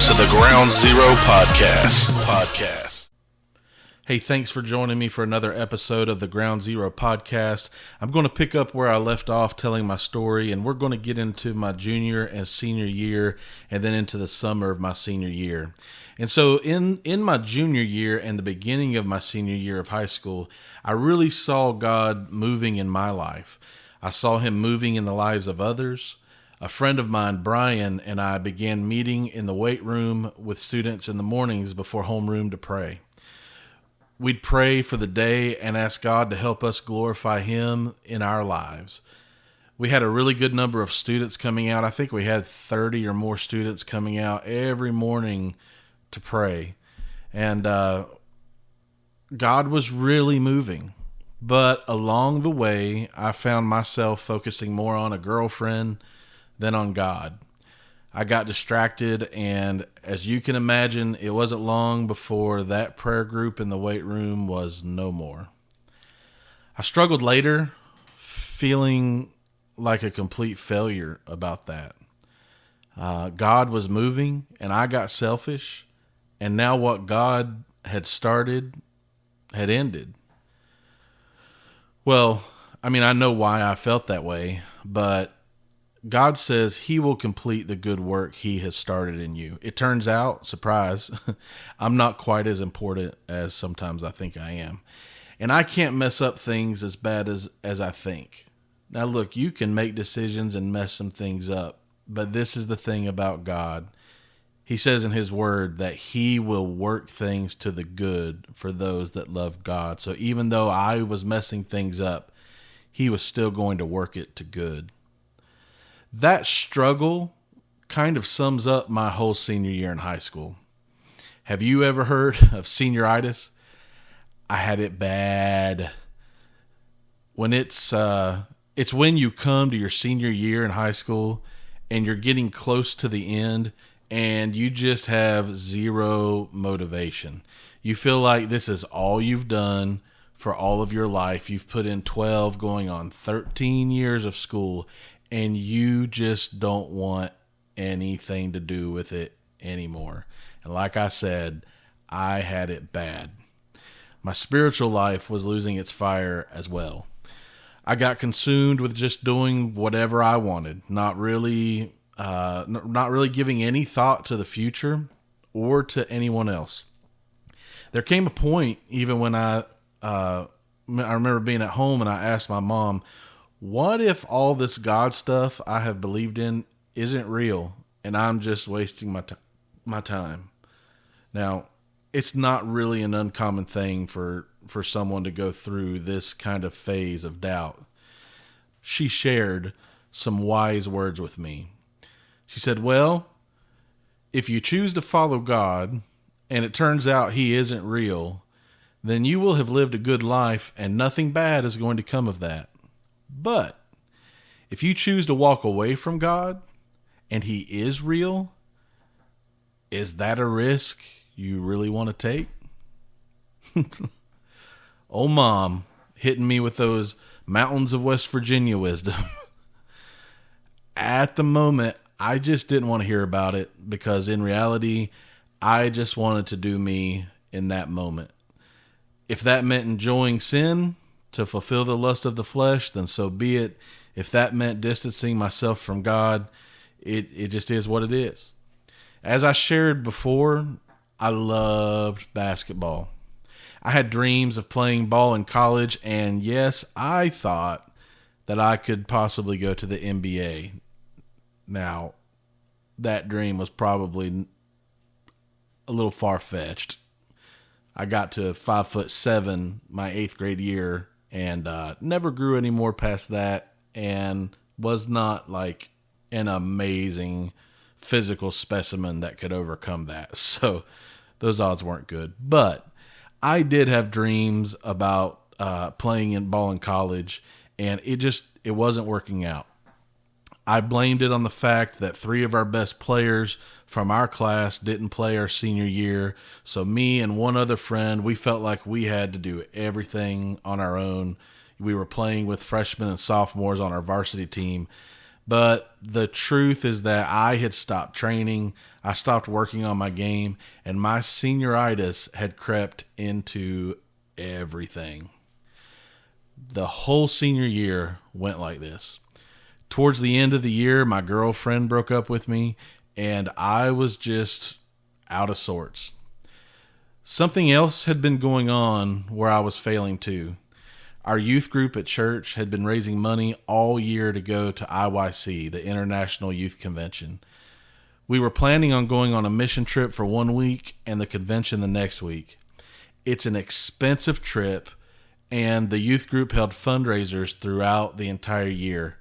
to the Ground Zero Podcast. Hey, thanks for joining me for another episode of the Ground Zero Podcast. I'm going to pick up where I left off telling my story, and we're going to get into my junior and senior year and then into the summer of my senior year. And so in my junior year and the beginning of my senior year of high school, I really saw God moving in my life. I saw him moving in the lives of others. A friend of mine, Brian, and I began meeting in the weight room with students in the mornings before homeroom to pray. We'd pray for the day and ask God to help us glorify him in our lives. We had a really good number of students coming out. I think we had 30 or more students coming out every morning to pray. And God was really moving. But along the way, I found myself focusing more on a girlfriend than on God. I got distracted, and as you can imagine, it wasn't long before that prayer group in the weight room was no more. I struggled later, feeling like a complete failure about that. God was moving, and I got selfish, and now what God had started had ended. Well, I mean, I know why I felt that way, but God says he will complete the good work he has started in you. It turns out, surprise, I'm not quite as important as sometimes I think I am. And I can't mess up things as bad as I think. Now look, you can make decisions and mess some things up, but this is the thing about God. He says in his word that he will work things to the good for those that love God. So even though I was messing things up, he was still going to work it to good. That struggle kind of sums up my whole senior year in high school. Have you ever heard of senioritis? I had it bad. When it's when you come to your senior year in high school and you're getting close to the end and you just have zero motivation. You feel like this is all you've done for all of your life. You've put in 12 going on 13 years of school, and you just don't want anything to do with it anymore. And like I said, I had it bad. My spiritual life was losing its fire as well. I got consumed with just doing whatever I wanted, not really giving any thought to the future or to anyone else. There came a point, even when I remember being at home and I asked my mom, what if all this God stuff I have believed in isn't real and I'm just wasting my time? Now, it's not really an uncommon thing for someone to go through this kind of phase of doubt. She shared some wise words with me. She said, well, if you choose to follow God and it turns out he isn't real, then you will have lived a good life and nothing bad is going to come of that. But if you choose to walk away from God and he is real, is that a risk you really want to take? Oh, Mom, hitting me with those mountains of West Virginia wisdom. At the moment, I just didn't want to hear about it because in reality, I just wanted to do me in that moment. If that meant enjoying sin to fulfill the lust of the flesh, then so be it. If that meant distancing myself from God, it just is what it is. As I shared before, I loved basketball. I had dreams of playing ball in college, and yes, I thought that I could possibly go to the NBA. Now, that dream was probably a little far-fetched. I got to 5'7" my 8th grade year and never grew any more past that and was not like an amazing physical specimen that could overcome that. So those odds weren't good. But I did have dreams about playing in ball in college, and it wasn't working out. I blamed it on the fact that 3 of our best players from our class didn't play our senior year. So me and one other friend, we felt like we had to do everything on our own. We were playing with freshmen and sophomores on our varsity team. But the truth is that I had stopped training. I stopped working on my game, and my senioritis had crept into everything. The whole senior year went like this. Towards the end of the year, my girlfriend broke up with me, and I was just out of sorts. Something else had been going on where I was failing too. Our youth group at church had been raising money all year to go to IYC, the International Youth Convention. We were planning on going on a mission trip for 1 week and the convention the next week. It's an expensive trip, and the youth group held fundraisers throughout the entire year.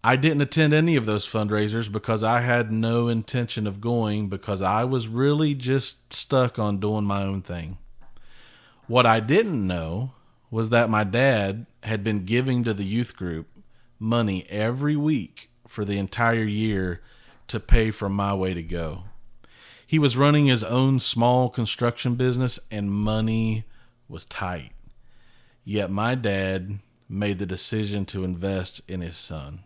I didn't attend any of those fundraisers because I had no intention of going, because I was really just stuck on doing my own thing. What I didn't know was that my dad had been giving to the youth group money every week for the entire year to pay for my way to go. He was running his own small construction business, and money was tight. Yet my dad made the decision to invest in his son.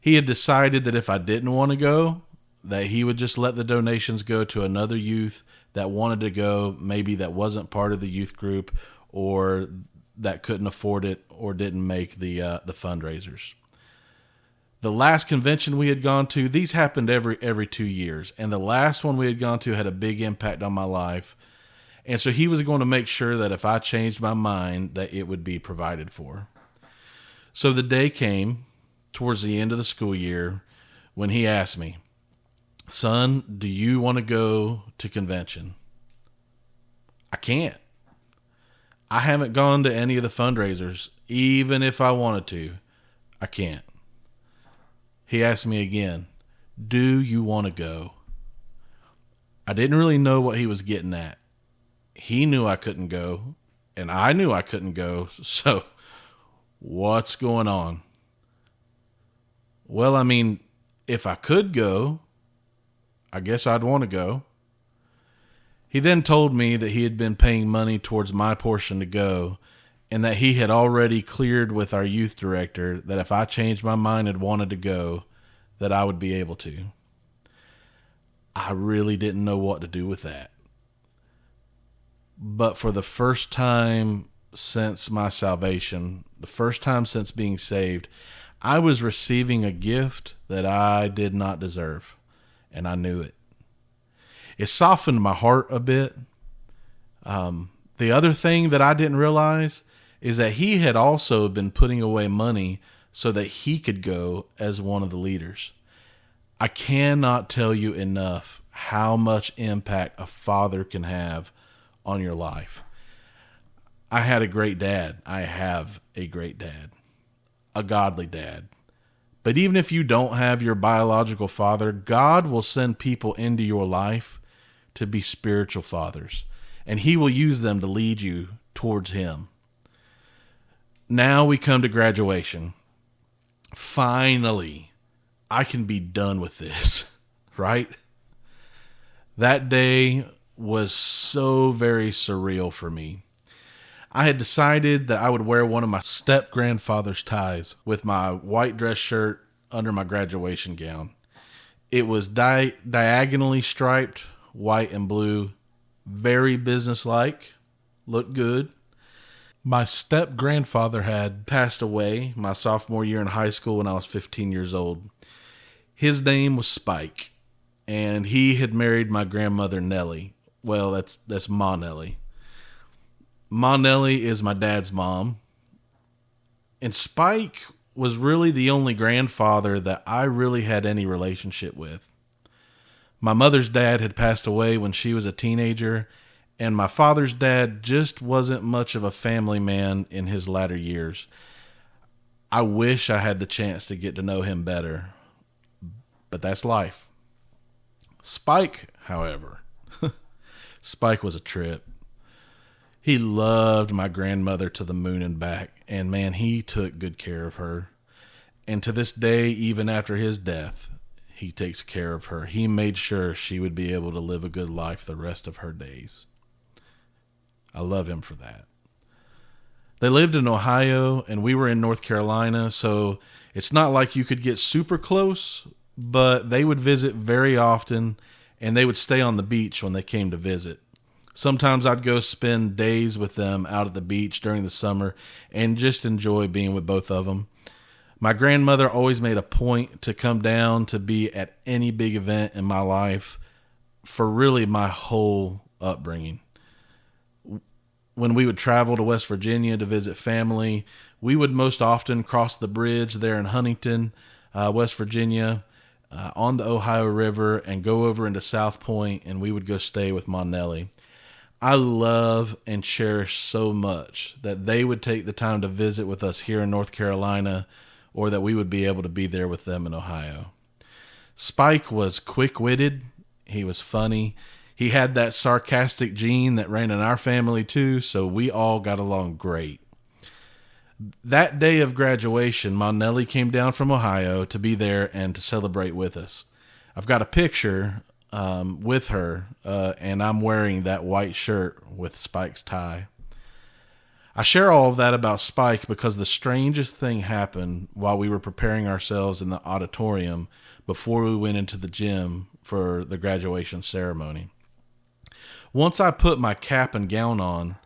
He had decided that if I didn't want to go, that he would just let the donations go to another youth that wanted to go, maybe that wasn't part of the youth group, or that couldn't afford it, or didn't make the fundraisers. The last convention we had gone to, these happened every 2 years, and the last one we had gone to had a big impact on my life. And so he was going to make sure that if I changed my mind, that it would be provided for. So the day came towards the end of the school year when he asked me, "Son, do you want to go to convention?" I can't. I haven't gone to any of the fundraisers. Even if I wanted to, I can't. He asked me again, "Do you want to go?" I didn't really know what he was getting at. He knew I couldn't go, and I knew I couldn't go. So what's going on? Well, I mean, if I could go, I guess I'd want to go. He then told me that he had been paying money towards my portion to go, and that he had already cleared with our youth director that if I changed my mind and wanted to go, that I would be able to. I really didn't know what to do with that. But for the first time since my salvation, the first time since being saved, I was receiving a gift that I did not deserve, and I knew it. It softened my heart a bit. The other thing that I didn't realize is that he had also been putting away money so that he could go as one of the leaders. I cannot tell you enough how much impact a father can have on your life. I had a great dad. I have a great dad. A godly dad. But even if you don't have your biological father, God will send people into your life to be spiritual fathers, and he will use them to lead you towards him. Now we come to graduation. Finally, I can be done with this, right? That day was so very surreal for me. I had decided that I would wear one of my step-grandfather's ties with my white dress shirt under my graduation gown. It was diagonally striped, white and blue, very businesslike, looked good. My step-grandfather had passed away my sophomore year in high school when I was 15 years old. His name was Spike, and he had married my grandmother Nellie. Well, that's Ma Nellie. Ma Nellie is my dad's mom. And Spike was really the only grandfather that I really had any relationship with. My mother's dad had passed away when she was a teenager, and my father's dad just wasn't much of a family man in his latter years. I wish I had the chance to get to know him better, but that's life. Spike, however, Spike was a trip. He loved my grandmother to the moon and back, and man, he took good care of her. And to this day, even after his death, he takes care of her. He made sure she would be able to live a good life the rest of her days. I love him for that. They lived in Ohio, and we were in North Carolina, so it's not like you could get super close, but they would visit very often, and they would stay on the beach when they came to visit. Sometimes I'd go spend days with them out at the beach during the summer and just enjoy being with both of them. My grandmother always made a point to come down to be at any big event in my life for really my whole upbringing. When we would travel to West Virginia to visit family, we would most often cross the bridge there in Huntington, West Virginia, on the Ohio River, and go over into South Point, and we would go stay with Mom Nellie. I love and cherish so much that they would take the time to visit with us here in North Carolina, or that we would be able to be there with them in Ohio. Spike was quick-witted. He was funny. He had that sarcastic gene that ran in our family too, so we all got along great. That day of graduation, Mom Nellie came down from Ohio to be there and to celebrate with us. I've got a picture with her, and I'm wearing that white shirt with Spike's tie. I share all of that about Spike because the strangest thing happened while we were preparing ourselves in the auditorium before we went into the gym for the graduation ceremony. Once I put my cap and gown on,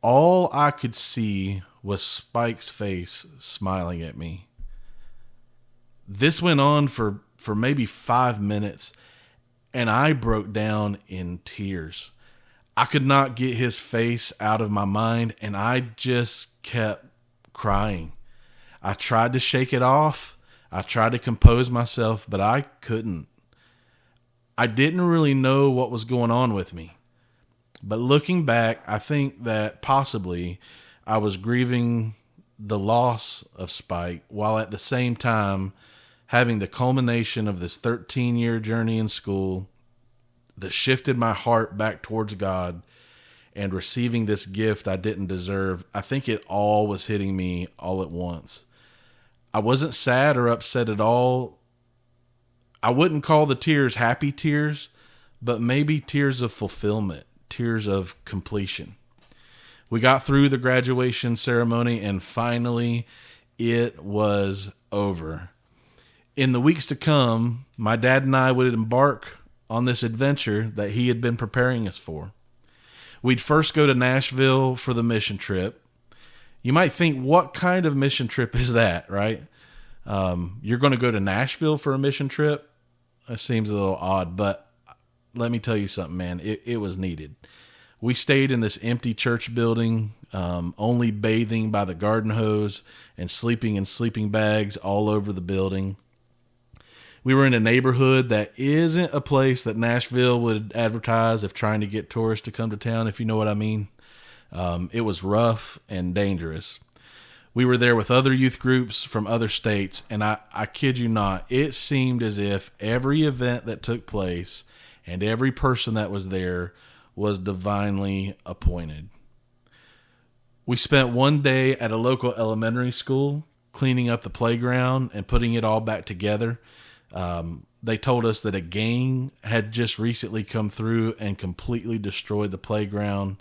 all I could see was Spike's face smiling at me. This went on for maybe 5 minutes, and I broke down in tears. I could not get his face out of my mind, and I just kept crying. I tried to shake it off. I tried to compose myself, but I couldn't. I didn't really know what was going on with me. But looking back, I think that possibly I was grieving the loss of Spike while at the same time having the culmination of this 13-year journey in school that shifted my heart back towards God and receiving this gift I didn't deserve. I think it all was hitting me all at once. I wasn't sad or upset at all. I wouldn't call the tears happy tears, but maybe tears of fulfillment, tears of completion. We got through the graduation ceremony, and finally it was over. In the weeks to come, my dad and I would embark on this adventure that he had been preparing us for. We'd first go to Nashville for the mission trip. You might think, what kind of mission trip is that, right? You're going to go to Nashville for a mission trip? That seems a little odd, but let me tell you something, man. It was needed. We stayed in this empty church building, only bathing by the garden hose and sleeping in sleeping bags all over the building. We were in a neighborhood that isn't a place that Nashville would advertise if trying to get tourists to come to town, if you know what I mean. It was rough and dangerous. We were there with other youth groups from other states, and I kid you not, it seemed as if every event that took place and every person that was there was divinely appointed. We spent one day at a local elementary school cleaning up the playground and putting it all back together. They told us that a gang had just recently come through and completely destroyed the playground.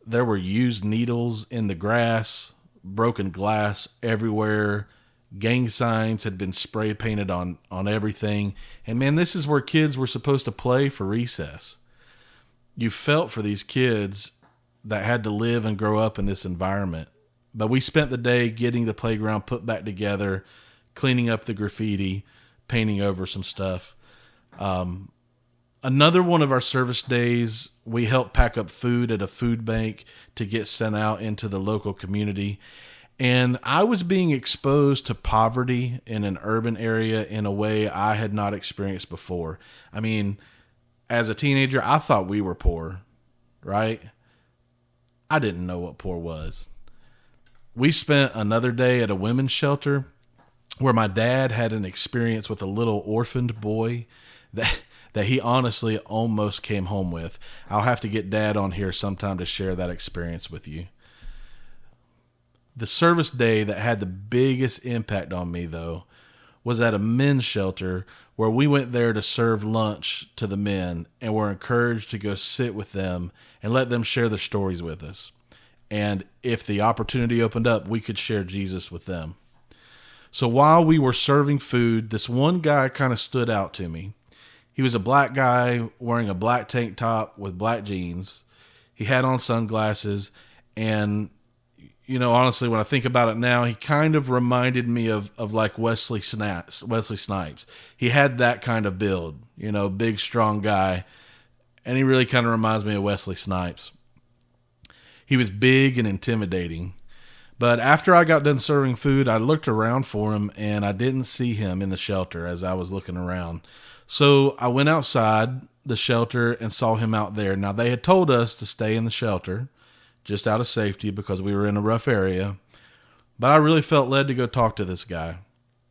There were used needles in the grass, broken glass everywhere. Gang signs had been spray painted on everything. And man, this is where kids were supposed to play for recess. You felt for these kids that had to live and grow up in this environment. But we spent the day getting the playground put back together, cleaning up the graffiti, painting over some stuff. Another one of our service days, we helped pack up food at a food bank to get sent out into the local community. And I was being exposed to poverty in an urban area in a way I had not experienced before. I mean, as a teenager, I thought we were poor, right? I didn't know what poor was. We spent another day at a women's shelter where my dad had an experience with a little orphaned boy that he honestly almost came home with. I'll have to get Dad on here sometime to share that experience with you. The service day that had the biggest impact on me, though, was at a men's shelter where we went there to serve lunch to the men and were encouraged to go sit with them and let them share their stories with us. And if the opportunity opened up, we could share Jesus with them. So while we were serving food, this one guy kind of stood out to me. He was a black guy wearing a black tank top with black jeans. He had on sunglasses, and honestly, when I think about it now, he kind of reminded me of like Wesley Snipes. He had that kind of build, big, strong guy, and he really kind of reminds me of Wesley Snipes. He was big and intimidating. But after I got done serving food, I looked around for him, and I didn't see him in the shelter as I was looking around. So I went outside the shelter and saw him out there. Now, they had told us to stay in the shelter just out of safety because we were in a rough area. But I really felt led to go talk to this guy.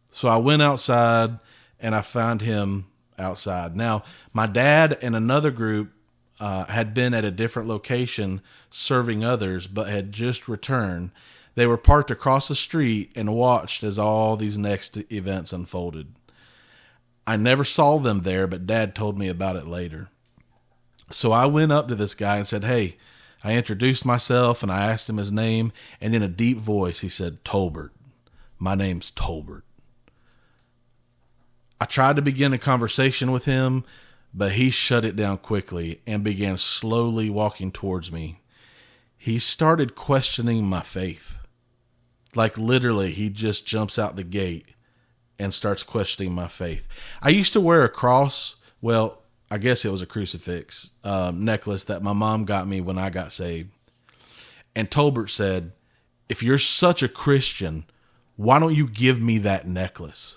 So I went outside, and I found him outside. Now, my dad and another group had been at a different location serving others, but had just returned. They were parked across the street and watched as all these next events unfolded. I never saw them there, but Dad told me about it later. So I went up to this guy and said, "Hey," I introduced myself and I asked him his name, and in a deep voice he said, "Tolbert. My name's Tolbert." I tried to begin a conversation with him, but he shut it down quickly and began slowly walking towards me. He started questioning my faith. Like literally, he just jumps out the gate and starts questioning my faith. I used to wear a cross. Well, I guess it was a crucifix necklace that my mom got me when I got saved. And Tolbert said, "If you're such a Christian, why don't you give me that necklace?"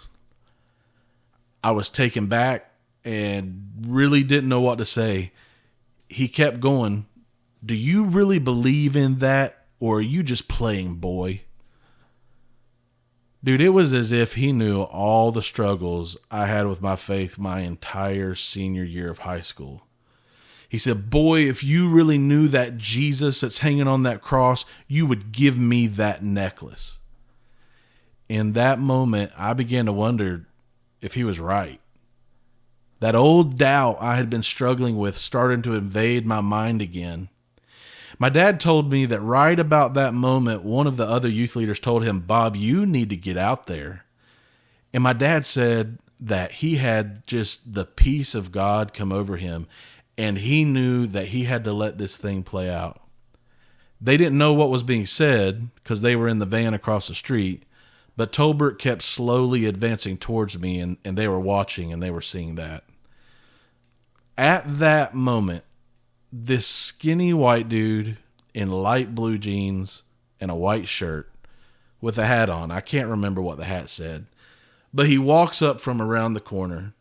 I was taken back and really didn't know what to say. He kept going, "Do you really believe in that, or are you just playing, boy?" Dude, it was as if he knew all the struggles I had with my faith my entire senior year of high school. He said, "Boy, if you really knew that Jesus that's hanging on that cross, you would give me that necklace." In that moment, I began to wonder if he was right. That old doubt I had been struggling with started to invade my mind again. My dad told me that right about that moment, one of the other youth leaders told him, "Bob, you need to get out there." And my dad said that he had just the peace of God come over him, and he knew that he had to let this thing play out. They didn't know what was being said because they were in the van across the street, but Tolbert kept slowly advancing towards me, and they were watching and they were seeing that. At that moment, this skinny white dude in light blue jeans and a white shirt with a hat on. I can't remember what the hat said, but he walks up from around the corner.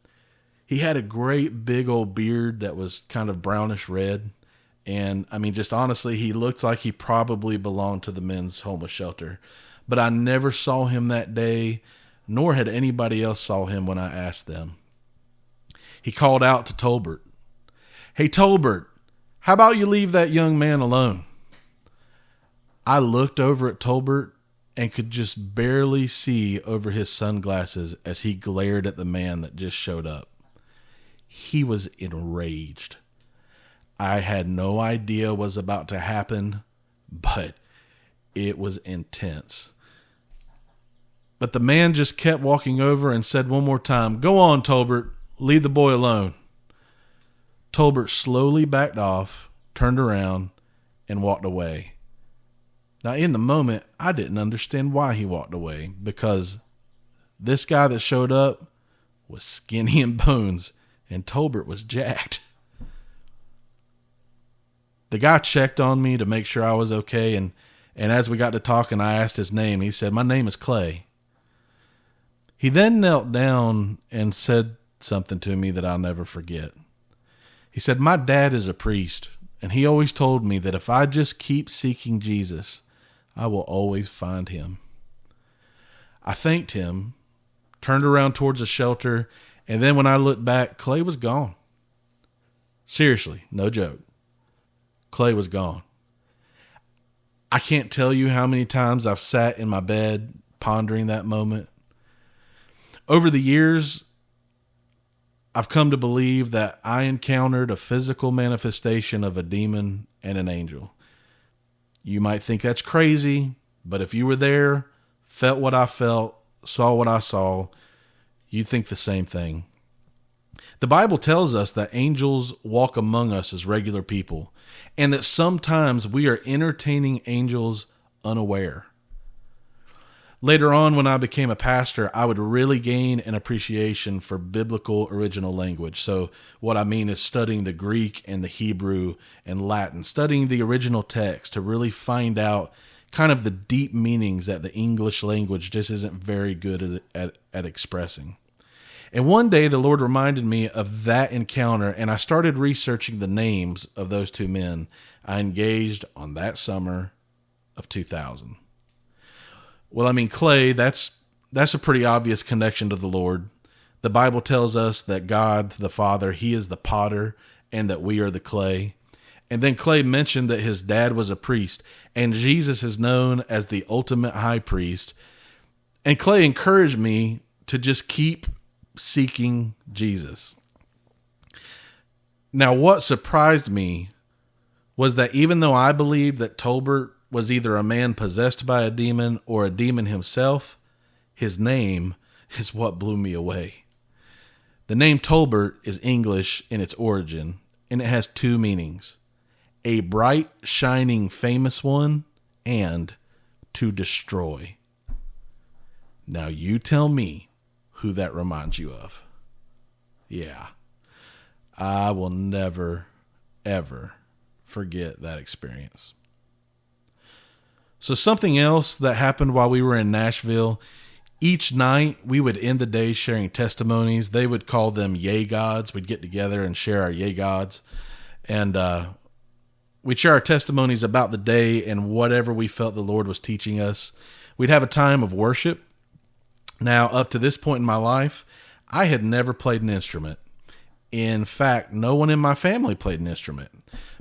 He had a great big old beard that was kind of brownish red. And I mean, just honestly, he looked like he probably belonged to the men's homeless shelter, but I never saw him that day, nor had anybody else saw him when I asked them. He called out to Tolbert, "Hey, Tolbert, how about you leave that young man alone?" I looked over at Tolbert and could just barely see over his sunglasses as he glared at the man that just showed up. He was enraged. I had no idea what was about to happen, but it was intense. But the man just kept walking over and said one more time, "Go on, Tolbert, leave the boy alone." Tolbert slowly backed off, turned around, and walked away. Now, in the moment, I didn't understand why he walked away, because this guy that showed up was skinny and bones, and Tolbert was jacked. The guy checked on me to make sure I was okay, and as we got to talking, I asked his name. He said, "My name is Clay." He then knelt down and said something to me that I'll never forget. He said, "My dad is a priest, and he always told me that if I just keep seeking Jesus, I will always find him." I thanked him, turned around towards the shelter, and then when I looked back, Clay was gone. Seriously, no joke. Clay was gone. I can't tell you how many times I've sat in my bed pondering that moment. Over the years, I've come to believe that I encountered a physical manifestation of a demon and an angel. You might think that's crazy, but if you were there, felt what I felt, saw what I saw, you'd think the same thing. The Bible tells us that angels walk among us as regular people, and that sometimes we are entertaining angels unaware. Later on, when I became a pastor, I would really gain an appreciation for biblical original language. So what I mean is studying the Greek and the Hebrew and Latin, studying the original text to really find out kind of the deep meanings that the English language just isn't very good at expressing. And one day the Lord reminded me of that encounter, and I started researching the names of those two men I engaged on that summer of 2000. Well, I mean, Clay, that's a pretty obvious connection to the Lord. The Bible tells us that God, the Father, He is the potter and that we are the clay. And then Clay mentioned that his dad was a priest, and Jesus is known as the ultimate high priest. And Clay encouraged me to just keep seeking Jesus. Now, what surprised me was that even though I believed that Tolbert was either a man possessed by a demon or a demon himself, his name is what blew me away. The name Tolbert is English in its origin, and it has two meanings: a bright, shining, famous one, and to destroy. Now you tell me who that reminds you of. Yeah, I will never, ever forget that experience. So something else that happened while we were in Nashville, each night we would end the day sharing testimonies. They would call them Yay Gods. We'd get together and share our Yay Gods. And we'd share our testimonies about the day and whatever we felt the Lord was teaching us. We'd have a time of worship. Now, up to this point in my life, I had never played an instrument. In fact, no one in my family played an instrument.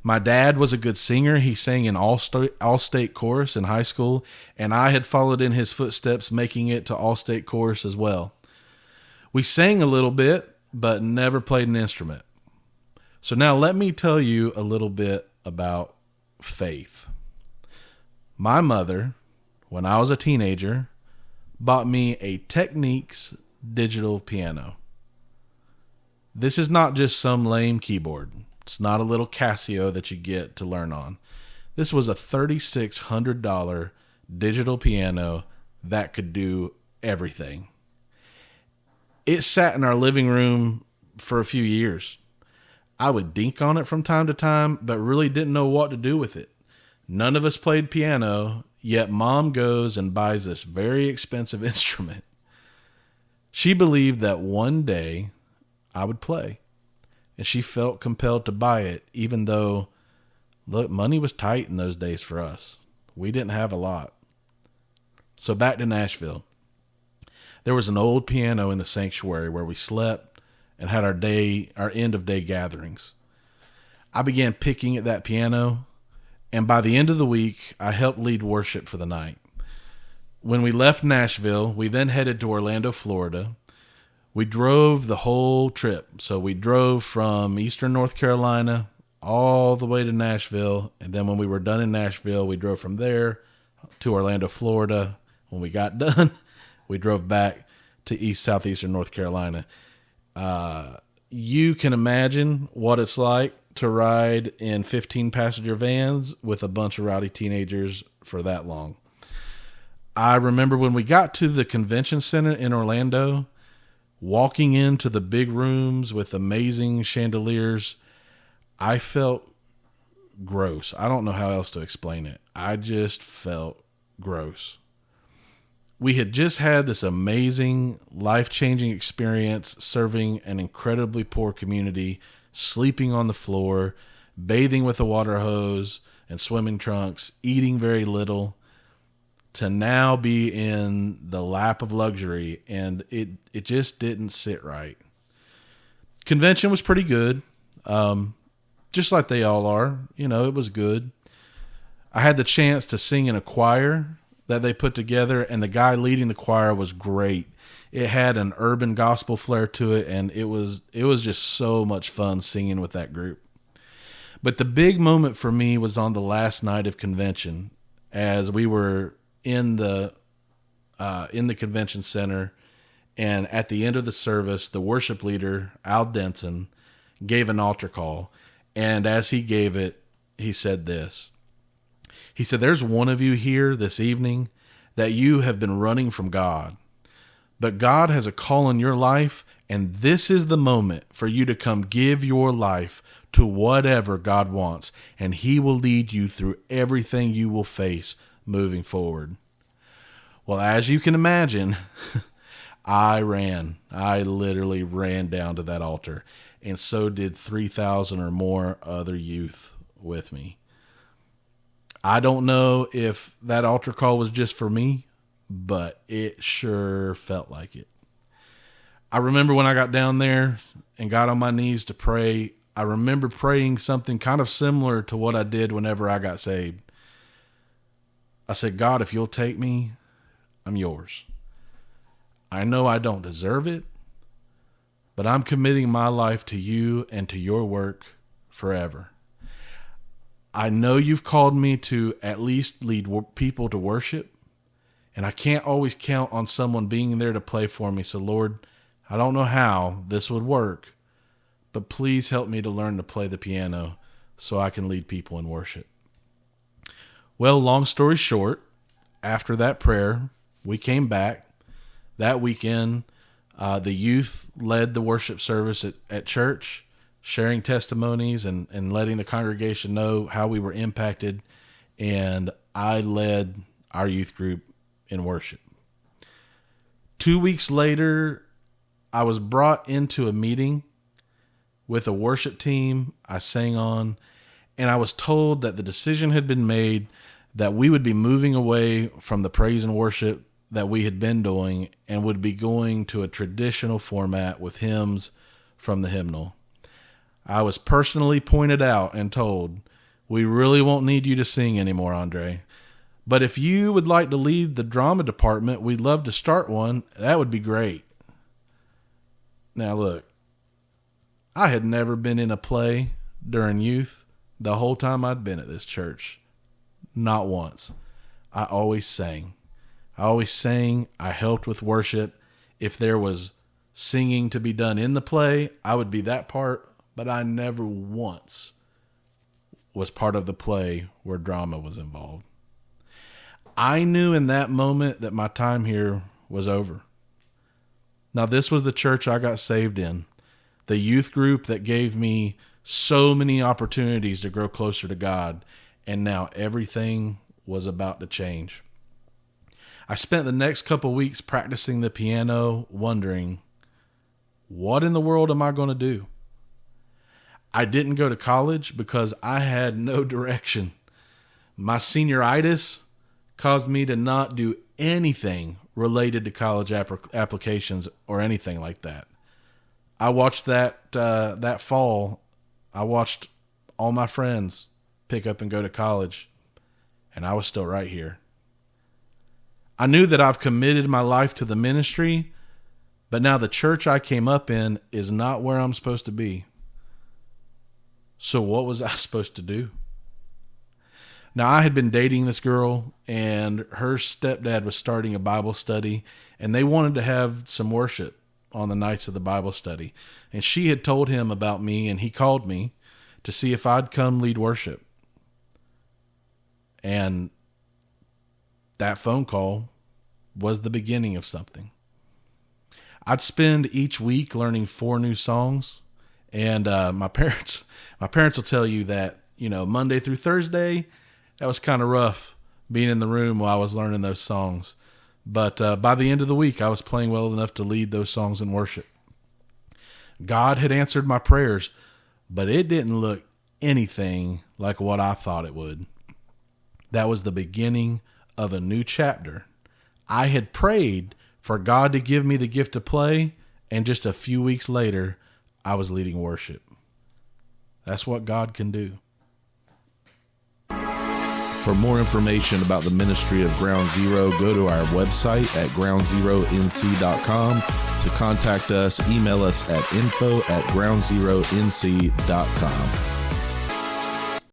My dad was a good singer. He sang in all-state chorus in high school, and I had followed in his footsteps, making it to all-state chorus as well. We sang a little bit, but never played an instrument. So now let me tell you a little bit about faith. My mother, when I was a teenager, bought me a Technics digital piano. This is not just some lame keyboard. It's not a little Casio that you get to learn on. This was a $3,600 digital piano that could do everything. It sat in our living room for a few years. I would dink on it from time to time, but really didn't know what to do with it. None of us played piano, yet Mom goes and buys this very expensive instrument. She believed that one day I would play, and she felt compelled to buy it, even though, look, money was tight in those days for us. We didn't have a lot. So back to Nashville. There was an old piano in the sanctuary where we slept and had our end of day gatherings. I began picking at that piano, and by the end of the week, I helped lead worship for the night. When we left Nashville, we then headed to Orlando, Florida. We drove the whole trip. So we drove from Eastern North Carolina all the way to Nashville. And then when we were done in Nashville, we drove from there to Orlando, Florida. When we got done, we drove back to southeastern North Carolina. You can imagine what it's like to ride in 15-passenger vans with a bunch of rowdy teenagers for that long. I remember when we got to the convention center in Orlando, walking into the big rooms with amazing chandeliers, I felt gross. I don't know how else to explain it. I just felt gross. We had just had this amazing, life-changing experience serving an incredibly poor community, sleeping on the floor, bathing with a water hose and swimming trunks, eating very little, to now be in the lap of luxury, and it just didn't sit right. Convention was pretty good, just like they all are. You know, it was good. I had the chance to sing in a choir that they put together, and the guy leading the choir was great. It had an urban gospel flair to it, and it was just so much fun singing with that group. But the big moment for me was on the last night of convention, as we were in the in the convention center. And at the end of the service, the worship leader, Al Denson, gave an altar call. And as he gave it, he said this. He said, there's one of you here this evening that you have been running from God. But God has a call in your life, and this is the moment for you to come give your life to whatever God wants, and he will lead you through everything you will face moving forward. Well, as you can imagine, I literally ran down to that altar, and so did 3,000 or more other youth with me. I don't know if that altar call was just for me, but it sure felt like it. I remember when I got down there and got on my knees to pray, I remember praying something kind of similar to what I did whenever I got saved. I said, God, if you'll take me, I'm yours. I know I don't deserve it, but I'm committing my life to you and to your work forever. I know you've called me to at least lead people to worship, and I can't always count on someone being there to play for me. So Lord, I don't know how this would work, but please help me to learn to play the piano so I can lead people in worship. Well, long story short, after that prayer, we came back. That weekend, the youth led the worship service at church, sharing testimonies and letting the congregation know how we were impacted. And I led our youth group in worship. 2 weeks later, I was brought into a meeting with a worship team I sang on, and I was told that the decision had been made that we would be moving away from the praise and worship that we had been doing and would be going to a traditional format with hymns from the hymnal. I was personally pointed out and told, we really won't need you to sing anymore, Andre. But if you would like to lead the drama department, we'd love to start one. That would be great. Now look, I had never been in a play during youth the whole time I'd been at this church. Not once. I always sang. I helped with worship. If there was singing to be done in the play, I would be that part, but I never once was part of the play where drama was involved. I knew in that moment that my time here was over. Now, this was the church I got saved in, the youth group that gave me so many opportunities to grow closer to God, and now everything was about to change. I spent the next couple weeks practicing the piano, wondering, what in the world am I going to do? I didn't go to college because I had no direction. My senioritis caused me to not do anything related to college applications or anything like that. I watched that fall. I watched all my friends pick up and go to college, and I was still right here. I knew that I've committed my life to the ministry, but now the church I came up in is not where I'm supposed to be. So what was I supposed to do? Now, I had been dating this girl, and her stepdad was starting a Bible study, and they wanted to have some worship on the nights of the Bible study. And she had told him about me, and he called me to see if I'd come lead worship. And that phone call was the beginning of something. I'd spend each week learning 4 new songs, and my parents will tell you that, Monday through Thursday, that was kind of rough being in the room while I was learning those songs. But by the end of the week, I was playing well enough to lead those songs in worship. God had answered my prayers, but it didn't look anything like what I thought it would. That was the beginning of a new chapter. I had prayed for God to give me the gift to play, and just a few weeks later, I was leading worship. That's what God can do. For more information about the ministry of Ground Zero, go to our website at groundzeronc.com. To contact us, email us at info@groundzeronc.com.